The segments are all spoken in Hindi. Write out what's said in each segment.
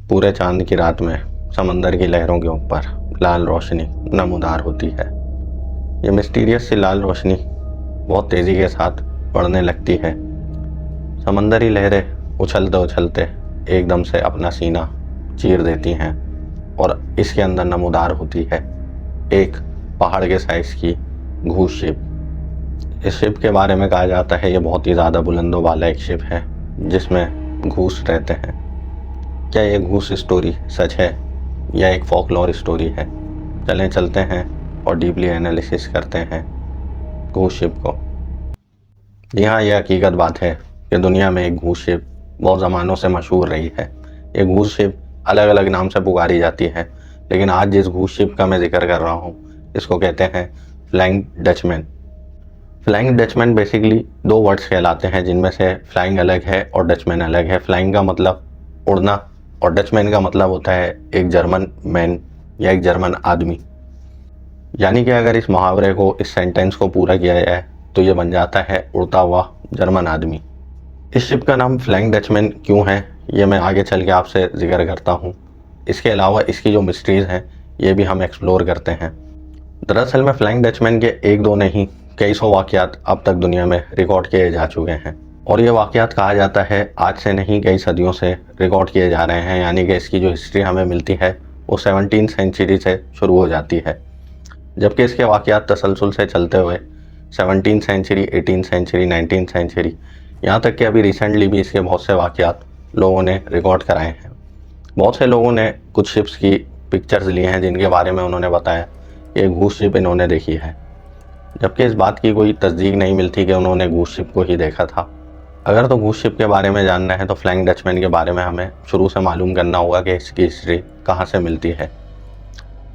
पूरे चांद की रात में समंदर की लहरों के ऊपर लाल रोशनी नमूदार होती है। ये मिस्टीरियस सी लाल रोशनी बहुत तेज़ी के साथ बढ़ने लगती है। समंदरी लहरें उछलते उछलते एकदम से अपना सीना चीर देती हैं और इसके अंदर नमूदार होती है एक पहाड़ के साइज़ की घूस शिप। इस शिप के बारे में कहा जाता है ये बहुत ही ज़्यादा बुलंदों वाला एक शिप है जिसमें घूस रहते हैं। क्या ये घूस स्टोरी सच है या एक फोकलोर स्टोरी है? चलें चलते हैं और डीपली एनालिसिस करते हैं घूस शिप को। यहाँ यह हकीकत बात है कि दुनिया में एक घूस शिप बहुत ज़मानों से मशहूर रही है। ये घूस शिप अलग अलग नाम से पुकारी जाती है, लेकिन आज जिस घूस शिप का मैं जिक्र कर रहा हूँ इसको कहते हैं flying Dutchman. Flying Dutchman basically दो वर्ड्स कहलाते हैं, जिनमें से फ्लाइंग अलग है और डचमैन अलग है। फ्लाइंग का मतलब उड़ना और डचमैन का मतलब होता है एक जर्मन मैन या एक जर्मन आदमी। यानी कि अगर इस मुहावरे को, इस सेंटेंस को पूरा किया जाए तो ये बन जाता है उड़ता हुआ जर्मन आदमी। इस शिप का नाम फ्लाइंग डचमैन क्यों है ये मैं आगे चल के आपसे जिक्र करता हूँ। इसके अलावा इसकी जो मिस्ट्रीज़ हैं ये भी हम एक्सप्लोर करते हैं। दरअसल में फ्लाइंग डचमैन के एक दो नहीं कई सौ वाक़यात अब तक दुनिया में रिकॉर्ड किए जा चुके हैं और ये वाक़यात कहा जाता है आज से नहीं कई सदियों से रिकॉर्ड किए जा रहे हैं। यानी कि इसकी जो हिस्ट्री हमें मिलती है वो 17वीं सेंचुरी से शुरू हो जाती है, जबकि इसके वाक़यात तसलसल से चलते हुए 17वीं सेंचुरी, 18वीं सेंचुरी, 19वीं सेंचुरी, यहाँ तक कि अभी रिसेंटली भी इसके बहुत से वाक़यात लोगों ने रिकॉर्ड कराए हैं। बहुत से लोगों ने कुछ शिप्स की पिक्चर्स ली हैं जिनके बारे में उन्होंने बताया कि घूस शिप इन्होंने देखी है, जबकि इस बात की कोई तस्दीक नहीं मिलती कि उन्होंने घूस शिप को ही देखा था। अगर तो घूस शिप के बारे में जानना है तो फ्लाइंग डचमैन के बारे में हमें शुरू से मालूम करना होगा कि इसकी हिस्ट्री कहाँ से मिलती है।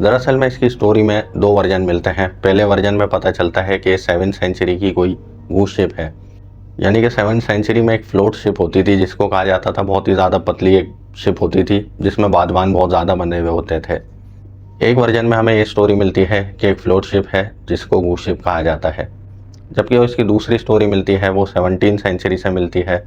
दरअसल में इसकी स्टोरी में दो वर्जन मिलते हैं। पहले वर्जन में पता चलता है कि 7वीं सेंचुरी की कोई घूस शिप है, यानी कि 7वीं सेंचुरी में एक फ्लोट शिप होती थी जिसको कहा जाता था, बहुत ही ज़्यादा पतली एक शिप होती थी जिसमें बादवान बहुत ज़्यादा बने हुए होते थे। एक वर्जन में हमें ये स्टोरी मिलती है कि एक फ्लोट शिप है जिसको घूस शिप कहा जाता है, जबकि इसकी दूसरी स्टोरी मिलती है वो 17वीं सेंचुरी से मिलती है,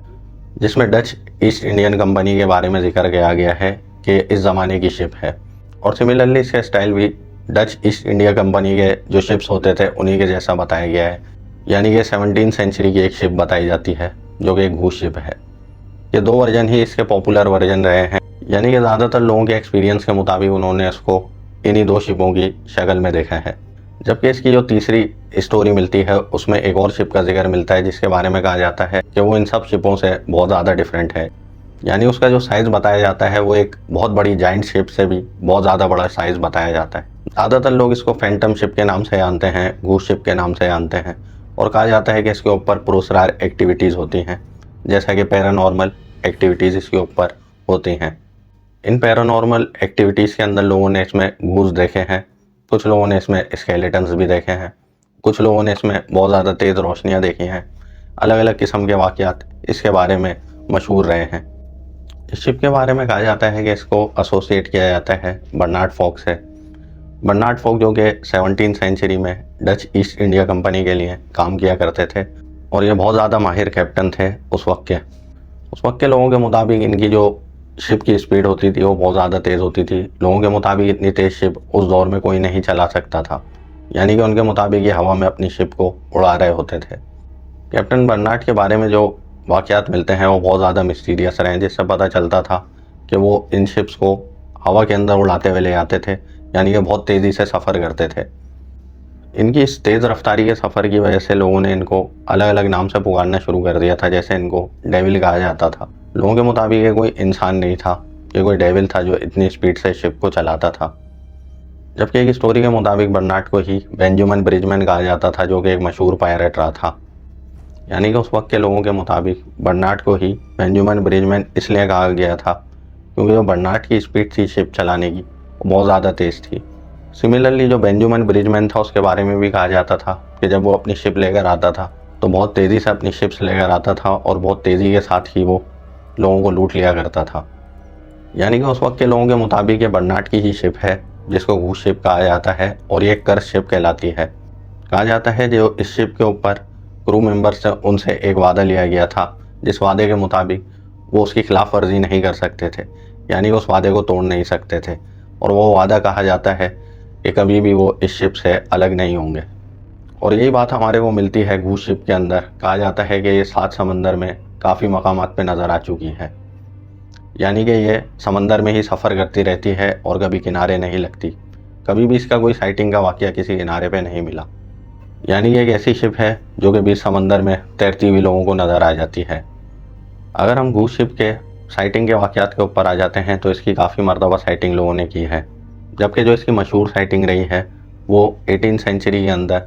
जिसमें डच ईस्ट इंडियन कंपनी के बारे में जिक्र किया गया है कि इस ज़माने की शिप है। और सिमिलरली इसका स्टाइल भी डच ईस्ट इंडिया कंपनी के जो शिप्स होते थे उन्हीं के जैसा बताया गया है, यानी कि 17वीं सेंचुरी की एक शिप बताई जाती है जो कि एक घूस शिप है। ये दो वर्जन ही इसके पॉपुलर वर्जन रहे हैं, यानी कि ज़्यादातर लोगों के एक्सपीरियंस के मुताबिक उन्होंने इसको इन्हीं दो शिपों की शक्ल में देखा है। जबकि इसकी जो तीसरी स्टोरी मिलती है उसमें एक और शिप का जिक्र मिलता है जिसके बारे में कहा जाता है कि वो इन सब शिपों से बहुत ज़्यादा डिफरेंट है। यानी उसका जो साइज़ बताया जाता है वो एक बहुत बड़ी जाइंट शिप से भी बहुत ज़्यादा बड़ा साइज़ बताया जाता है। ज़्यादातर लोग इसको फैंटम शिप के नाम से जानते हैं, घूस शिप के नाम से जानते हैं, और कहा जाता है कि इसके ऊपर पुरस्कार एक्टिविटीज़ होती हैं, जैसा कि पैरानॉर्मल एक्टिविटीज़ इसके ऊपर होती हैं। इन पैरानॉर्मल एक्टिविटीज़ के अंदर लोगों ने इसमें घूस देखे हैं, कुछ लोगों ने इसमें स्केलेटन्स भी देखे हैं, कुछ लोगों ने इसमें बहुत ज़्यादा तेज़ रोशनियाँ देखी हैं। अलग अलग किस्म के वाक़यात इसके बारे में मशहूर रहे हैं। इस शिप के बारे में कहा जाता है कि इसको एसोसिएट किया जाता है बर्नार्ड फॉक से। बर्नार्ड फॉक जो कि 17वीं सेंचुरी में डच ईस्ट इंडिया कंपनी के लिए काम किया करते थे और ये बहुत ज़्यादा माहिर कैप्टन थे उस वक्त के लोगों के मुताबिक इनकी जो शिप की स्पीड होती थी वो बहुत ज़्यादा तेज़ होती थी। लोगों के मुताबिक इतनी तेज़ शिप उस दौर में कोई नहीं चला सकता था, यानी कि उनके मुताबिक ये हवा में अपनी शिप को उड़ा रहे होते थे। कैप्टन बर्नार्ड के बारे में जो वाक़यात मिलते हैं वो बहुत ज़्यादा मिस्टीरियस रहे, जिससे पता चलता था कि वो इन शिप्स को हवा के अंदर उड़ाते हुए ले आते थे, यानी कि बहुत तेज़ी से सफ़र करते थे। इनकी इस तेज़ रफ्तारी के सफ़र की वजह से लोगों ने इनको अलग अलग नाम से पुकारना शुरू कर दिया था, जैसे इनको डेविल कहा जाता था। लोगों के मुताबिक ये कोई इंसान नहीं था, ये कोई डेविल था जो इतनी स्पीड से शिप को चलाता था। जबकि एक स्टोरी के मुताबिक बर्नार्ड को ही बेंजामिन ब्रिजमैन कहा जाता था जो कि एक मशहूर पायरेट रहा था। यानी कि उस वक्त के लोगों के मुताबिक बर्नार्ड को ही बेंजामिन ब्रिजमैन इसलिए कहा गया था क्योंकि जो बर्नार्ड की स्पीड थी शिप चलाने की वो बहुत ज़्यादा तेज़ थी। सिमिलरली जो बेंजामिन ब्रिजमैन था उसके बारे में भी कहा जाता था कि जब वो अपनी शिप लेकर आता था तो बहुत तेज़ी से अपनी शिप्स लेकर आता था और बहुत तेज़ी के साथ ही वो लोगों को लूट लिया करता था। यानी कि उस वक्त के लोगों के मुताबिक ये बर्नार्ड की ही शिप है जिसको घूस शिप कहा जाता है और ये कर्स शिप कहलाती है। कहा जाता है जो इस शिप के ऊपर क्रू मेंबर्स से उनसे एक वादा लिया गया था जिस वादे के मुताबिक वो उसकी खिलाफ वर्जी नहीं कर सकते थे, यानी उस वादे को तोड़ नहीं सकते थे, और वो वादा कहा जाता है कि कभी भी वो इस शिप से अलग नहीं होंगे। और यही बात हमारे को मिलती है घूस शिप के अंदर। कहा जाता है कि ये 7 समंदर में काफ़ी मकामात पे नज़र आ चुकी है, यानी कि ये समंदर में ही सफ़र करती रहती है और कभी किनारे नहीं लगती। कभी भी इसका कोई साइटिंग का वाक़या किसी किनारे पे नहीं मिला। यानी ये एक ऐसी शिप है जो कि बीच समंदर में तैरती हुई लोगों को नज़र आ जाती है। अगर हम घूस शिप के साइटिंग के वाक़यात के ऊपर आ जाते हैं तो इसकी काफ़ी मरतबा साइटिंग लोगों ने की है, जबकि जो इसकी मशहूर साइटिंग रही है वो 18th सेंचुरी के अंदर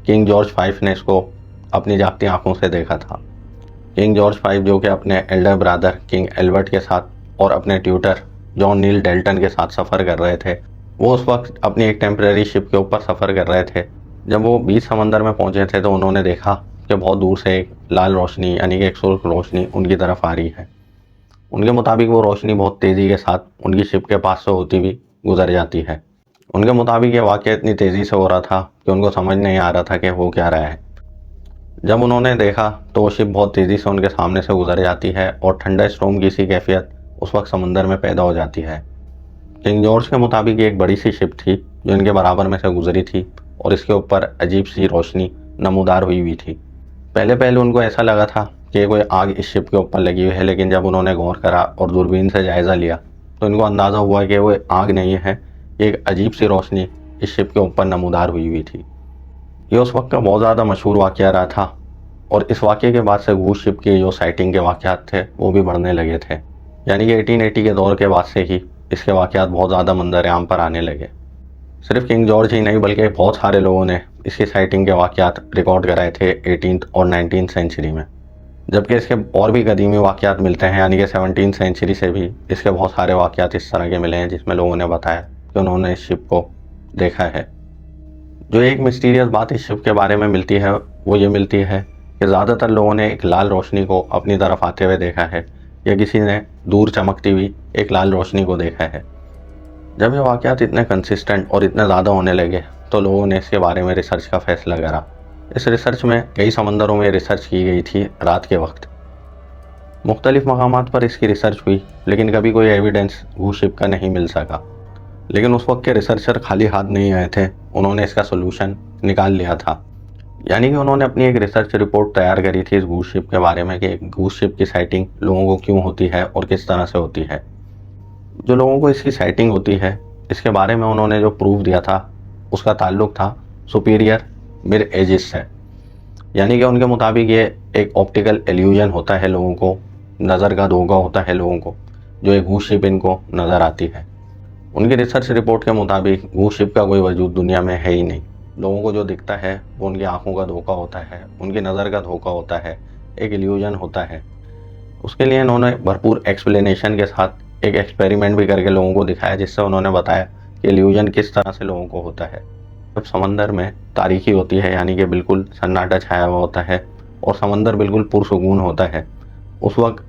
किंग जॉर्ज V ने इसको अपनी जागती आंखों से देखा था। किंग जॉर्ज V जो कि अपने एल्डर ब्रदर किंग एल्बर्ट के साथ और अपने ट्यूटर जॉन नील डेल्टन के साथ सफ़र कर रहे थे, वो उस वक्त अपनी एक टेम्परेरी शिप के ऊपर सफ़र कर रहे थे। जब वो बीच समंदर में पहुंचे थे तो उन्होंने देखा कि बहुत दूर से एक लाल रोशनी यानी कि एक सुर्ख रोशनी उनकी तरफ आ रही है। उनके मुताबिक वो रोशनी बहुत तेज़ी के साथ उनकी शिप के पास से होती हुई गुजर जाती है। उनके मुताबिक ये वाक़या इतनी तेज़ी से हो रहा था कि उनको समझ नहीं आ रहा था कि हो क्या रहा है। जब उन्होंने देखा तो वो शिप बहुत तेज़ी से उनके सामने से गुजर जाती है और ठंडा स्टॉर्म की सी कैफियत उस वक्त समंदर में पैदा हो जाती है। किंग जॉर्ज के मुताबिक ये एक बड़ी सी शिप थी जो इनके बराबर में से गुजरी थी और इसके ऊपर अजीब सी रोशनी नमूदार हुई हुई थी। पहले पहले उनको ऐसा लगा था कि कोई आग इस शिप के ऊपर लगी हुई है, लेकिन जब उन्होंने गौर करा और दूरबीन से जायज़ा लिया तो इनको अंदाज़ा हुआ कि वो आग नहीं है, एक अजीब सी रोशनी इस शिप के ऊपर नमूदार हुई हुई थी। ये उस वक्त का बहुत ज़्यादा मशहूर वाक़या रहा था और इस वाक़े के बाद से घूस शिप की जो साइटिंग के वाक़यात थे वो भी बढ़ने लगे थे। यानी कि 1880 के दौर के बाद से ही इसके वाक़यात बहुत ज़्यादा मंजर आम पर आने लगे। सिर्फ किंग जॉर्ज ही नहीं बल्कि बहुत सारे लोगों ने इसकी साइटिंग के वाक़यात रिकॉर्ड कराए थे 18th और 19th सेंचुरी में, जबकि इसके और भी कदीमी वाक़यात मिलते हैं। यानी कि 17th सेंचुरी से भी इसके बहुत सारे वाक़यात इस तरह के मिले हैं जिसमें लोगों ने बताया कि उन्होंने इस शिप को देखा है। जो एक मिस्टीरियस बात इस शिप के बारे में मिलती है वो ये मिलती है कि ज़्यादातर लोगों ने एक लाल रोशनी को अपनी तरफ आते हुए देखा है या किसी ने दूर चमकती हुई एक लाल रोशनी को देखा है। जब ये वाक़यात इतने कंसिस्टेंट और इतने ज़्यादा होने लगे तो लोगों ने इसके बारे में रिसर्च का फैसला करा। इस रिसर्च में कई समंदरों में रिसर्च की गई थी रात के वक्त। मुख्तलिफ मकामात पर इसकी रिसर्च हुई लेकिन कभी कोई एविडेंस घूस शिप का नहीं मिल सका। लेकिन उस वक्त के रिसर्चर खाली हाथ नहीं आए थे, उन्होंने इसका सोल्यूशन निकाल लिया था। यानी कि उन्होंने अपनी एक रिसर्च रिपोर्ट तैयार करी थी इस घूस शिप के बारे में कि घूस शिप की साइटिंग लोगों को क्यों होती है और किस तरह से होती है। जो लोगों को इसकी साइटिंग होती है इसके बारे में उन्होंने जो प्रूफ दिया था उसका ताल्लुक था सुपीरियर मिरर एजिस से। यानी कि उनके मुताबिक ये एक ऑप्टिकल इल्यूजन होता है, लोगों को नज़र का धोखा होता है लोगों को, जो एक घूस शिप इनको नज़र आती है। उनकी रिसर्च रिपोर्ट के मुताबिक घूस शिप का कोई वजूद दुनिया में है ही नहीं। लोगों को जो दिखता है वो उनकी आंखों का धोखा होता है, उनकी नज़र का धोखा होता है, एक इल्यूजन होता है। उसके लिए इन्होंने भरपूर एक्सप्लेनेशन के साथ एक एक्सपेरिमेंट भी करके लोगों को दिखाया, जिससे उन्होंने बताया कि इल्यूजन किस तरह से लोगों को होता है। जब समंदर में तारीकी होती है यानी कि बिल्कुल सन्नाटा छाया हुआ होता है और समंदर बिल्कुल पुरसुकून होता है, उस वक्त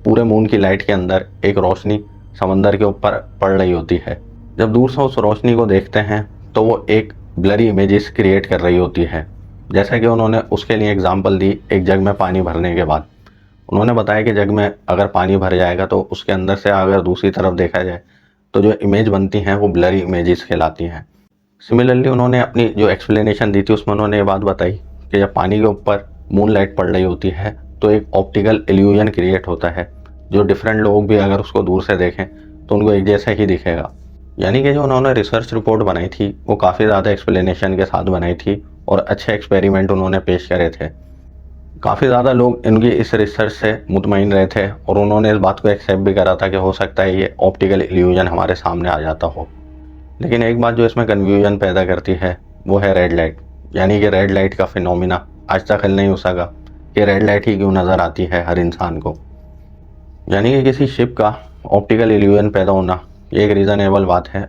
पूरे मून की लाइट के अंदर एक रोशनी समंदर के ऊपर पड़ रही होती है। जब दूर से उस रोशनी को देखते हैं तो वो एक ब्लरी इमेजेस क्रिएट कर रही होती है। जैसा कि उन्होंने उसके लिए एग्जांपल दी एक जग में पानी भरने के बाद। उन्होंने बताया कि जग में अगर पानी भर जाएगा तो उसके अंदर से अगर दूसरी तरफ देखा जाए तो जो इमेज बनती हैं वो ब्लरी इमेजेस कहलाती हैं। सिमिलरली उन्होंने अपनी जो एक्सप्लेनेशन दी थी उसमें उन्होंने ये बात बताई कि जब पानी के ऊपर मून लाइट पड़ रही होती है तो एक ऑप्टिकल इल्यूजन क्रिएट होता है, जो डिफरेंट लोग भी अगर उसको दूर से देखें तो उनको एक जैसा ही दिखेगा। यानी कि जो उन्होंने रिसर्च रिपोर्ट बनाई थी वो काफ़ी ज़्यादा एक्सप्लेनेशन के साथ बनाई थी और अच्छे एक्सपेरिमेंट उन्होंने पेश करे थे। काफ़ी ज़्यादा लोग इनकी इस रिसर्च से मुतमईन रहे थे और उन्होंने इस बात को एक्सेप्ट भी करा था कि हो सकता है ये ऑप्टिकल इल्यूजन हमारे सामने आ जाता हो। लेकिन एक बात जो इसमें कन्फ्यूजन पैदा करती है वो है रेड लाइट। यानी कि रेड लाइट का फिनोमिना आज तक हल नहीं हो सका कि रेड लाइट ही क्यों नज़र आती है हर इंसान को। यानी कि किसी शिप का ऑप्टिकल इल्यूजन पैदा होना ये एक रीज़नेबल बात है,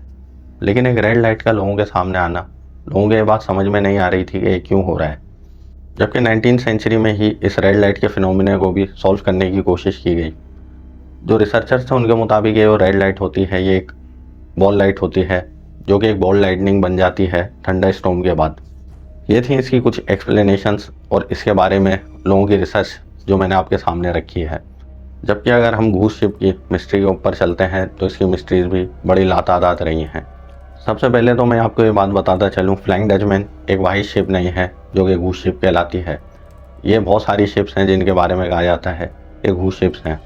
लेकिन एक रेड लाइट का लोगों के सामने आना लोगों को ये बात समझ में नहीं आ रही थी कि ये क्यों हो रहा है। जबकि 19th सेंचुरी में ही इस रेड लाइट के फिनोमिना को भी सॉल्व करने की कोशिश की गई। जो रिसर्चर्स थे उनके मुताबिक ये जो रेड लाइट होती है ये एक बॉल लाइट होती है, जो कि एक बॉल लाइटनिंग बन जाती है ठंडा स्टॉर्म के बाद। ये थी इसकी कुछ एक्सप्लेनेशंस और इसके बारे में लोगों की रिसर्च जो मैंने आपके सामने रखी है। जबकि अगर हम घूस शिप की मिस्ट्री के ऊपर चलते हैं तो इसकी मिस्ट्रीज भी बड़ी लातादाद रही हैं। सबसे पहले तो मैं आपको ये बात बताता चलूँ, फ्लाइंग डचमैन एक वाहिद शिप नहीं है जो कि घूस शिप कहलाती है। ये बहुत सारी शिप्स हैं जिनके बारे में कहा जाता है ये घूस शिप्स हैं।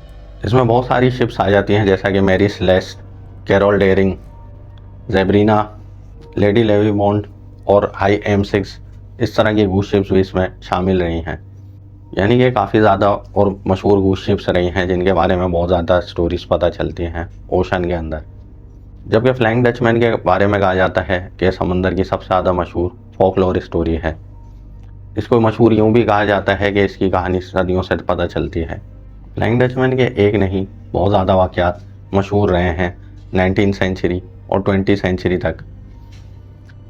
इसमें बहुत सारी शिप्स आ जाती हैं जैसा कि Mary Celeste, Carroll Deering, Zebrina, lady Lovibond और हाई M6, इस तरह की घूस शिप्स भी इसमें शामिल रही हैं। यानी कि काफ़ी ज़्यादा और मशहूर घूस शिप्स रही हैं जिनके बारे में बहुत ज़्यादा स्टोरीज पता चलती हैं ओशन के अंदर। जबकि फ्लाइंग डचमैन के बारे में कहा जाता है कि समंदर की सबसे ज़्यादा मशहूर फोकलोर स्टोरी है। इसको मशहूर यूँ भी कहा जाता है कि इसकी कहानी सदियों से पता चलती है। फ्लाइंग डचमैन के एक नहीं बहुत ज़्यादा वाक़यात मशहूर रहे हैं 19वीं सेंचुरी और 20वीं सेंचुरी तक।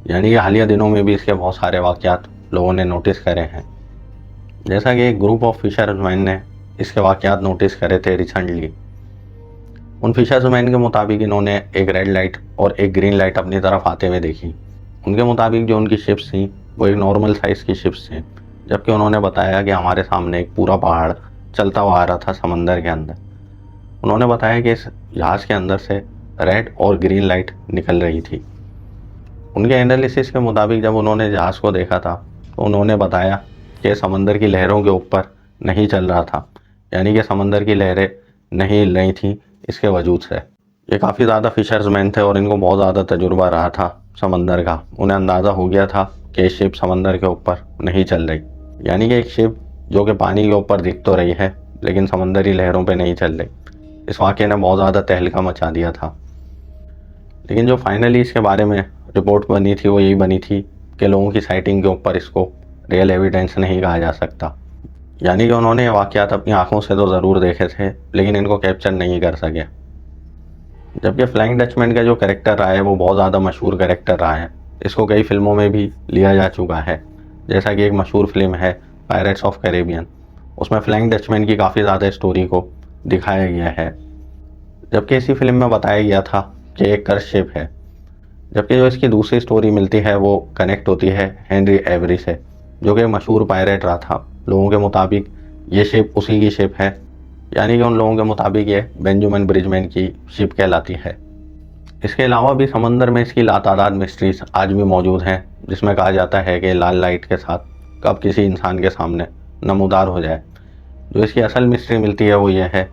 यानी कि हालिया दिनों में भी इसके बहुत सारे वाक़यात लोगों ने नोटिस करे हैं। जैसा कि एक ग्रुप ऑफ फिशरमैन ने इसके वाक़यात नोटिस करे थे रिसेंटली। उन फिशरमैन के मुताबिक इन्होंने एक रेड लाइट और एक ग्रीन लाइट अपनी तरफ आते हुए देखी। उनके मुताबिक जो उनकी शिप्स थी वो एक नॉर्मल साइज़ की शिप्स थी, जबकि उन्होंने बताया कि हमारे सामने एक पूरा पहाड़ चलता हुआ आ रहा था समंदर के अंदर। उन्होंने बताया कि इस जहाज़ के अंदर से रेड और ग्रीन लाइट निकल रही थी। उनके एनालिसिस के मुताबिक जब उन्होंने जहाज़ को देखा था तो उन्होंने बताया कि समंदर की लहरों के ऊपर नहीं चल रहा था, यानी कि समंदर की लहरें नहीं हिल रही थी इसके वजूद से। ये काफ़ी ज़्यादा फिशर्समैन थे और इनको बहुत ज़्यादा तजुर्बा रहा था समंदर का। उन्हें अंदाज़ा हो गया था कि शिप समंदर के ऊपर नहीं चल रही, यानी कि एक शिप जो कि पानी के ऊपर दिख तो रही है लेकिन समंदरी लहरों पे नहीं चल रही। इस वाक़े ने बहुत ज़्यादा तहलका मचा दिया था। लेकिन जो फाइनली इसके बारे में रिपोर्ट बनी थी वो यही बनी थी कि लोगों की साइटिंग के ऊपर इसको रियल एविडेंस नहीं कहा जा सकता। यानी कि उन्होंने ये वाक़यात अपनी आंखों से तो ज़रूर देखे थे लेकिन इनको कैप्चर नहीं कर सके। जबकि फ्लाइंग डचमैन का जो कैरेक्टर रहा है वो बहुत ज़्यादा मशहूर कैरेक्टर रहा है। इसको कई फिल्मों में भी लिया जा चुका है, जैसा कि एक मशहूर फिल्म है पायरेट्स ऑफ कैरेबियन। उसमें फ्लाइंग डचमैन की काफ़ी ज़्यादा स्टोरी को दिखाया गया है। जबकि इसी फिल्म में बताया गया था कि एक कर्स शिप है। जबकि जो इसकी दूसरी स्टोरी मिलती है वो कनेक्ट होती है हेनरी एवरी से, जो कि एक मशहूर पायरेट रहा था। लोगों के मुताबिक ये शिप उसी की शिप है, यानी कि उन लोगों के मुताबिक ये बेंजामिन ब्रिजमैन की शिप कहलाती है। इसके अलावा भी समंदर में इसकी लातादाद मिस्ट्रीज आज भी मौजूद हैं, जिसमें कहा जाता है कि लाल लाइट के साथ कब किसी इंसान के सामने नमूदार हो जाए। जो इसकी असल मिस्ट्री मिलती है वो ये है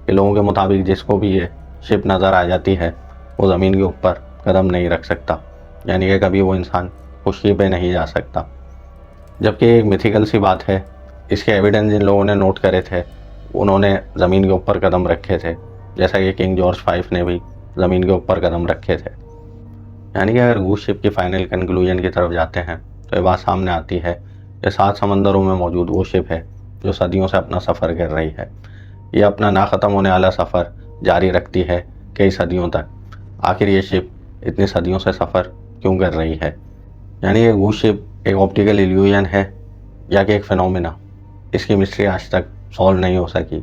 कि लोगों के मुताबिक जिसको भी ये शिप नज़र आ जाती है वो ज़मीन के ऊपर कदम नहीं रख सकता, यानी कि कभी वो इंसान खुशी पे नहीं जा सकता। जबकि एक मिथिकल सी बात है, इसके एविडेंस जिन लोगों ने नोट करे थे उन्होंने ज़मीन के ऊपर कदम रखे थे, जैसा कि किंग जॉर्ज 5 ने भी ज़मीन के ऊपर कदम रखे थे। यानी कि अगर घूस शिप की फाइनल कंक्लूजन की तरफ जाते हैं तो ये बात सामने आती है कि 7 समंदरों में मौजूद वो शिप है जो सदियों से अपना सफ़र कर रही है। ये अपना ना ख़त्म होने वाला सफ़र जारी रखती है कई सदियों तक। आखिर ये शिप इतनी सदियों से सफ़र क्यों कर रही है? यानी कि घूस शिप एक ऑप्टिकल इल्यूजन है या कि एक फिनोमिना? इसकी मिस्ट्री आज तक सॉल्व नहीं हो सकी।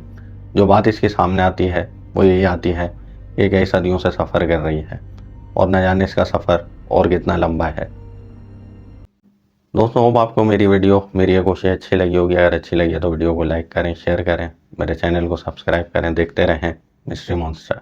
जो बात इसके सामने आती है वो यही आती है कि कई सदियों से सफ़र कर रही है और न जाने इसका सफ़र और कितना लंबा है। दोस्तों, होप आपको मेरी ये कोशिश अच्छी लगी होगी। अगर अच्छी लगी है तो वीडियो को लाइक करें, शेयर करें, मेरे चैनल को सब्सक्राइब करें, देखते रहें मिस्ट्री मॉन्स्टर।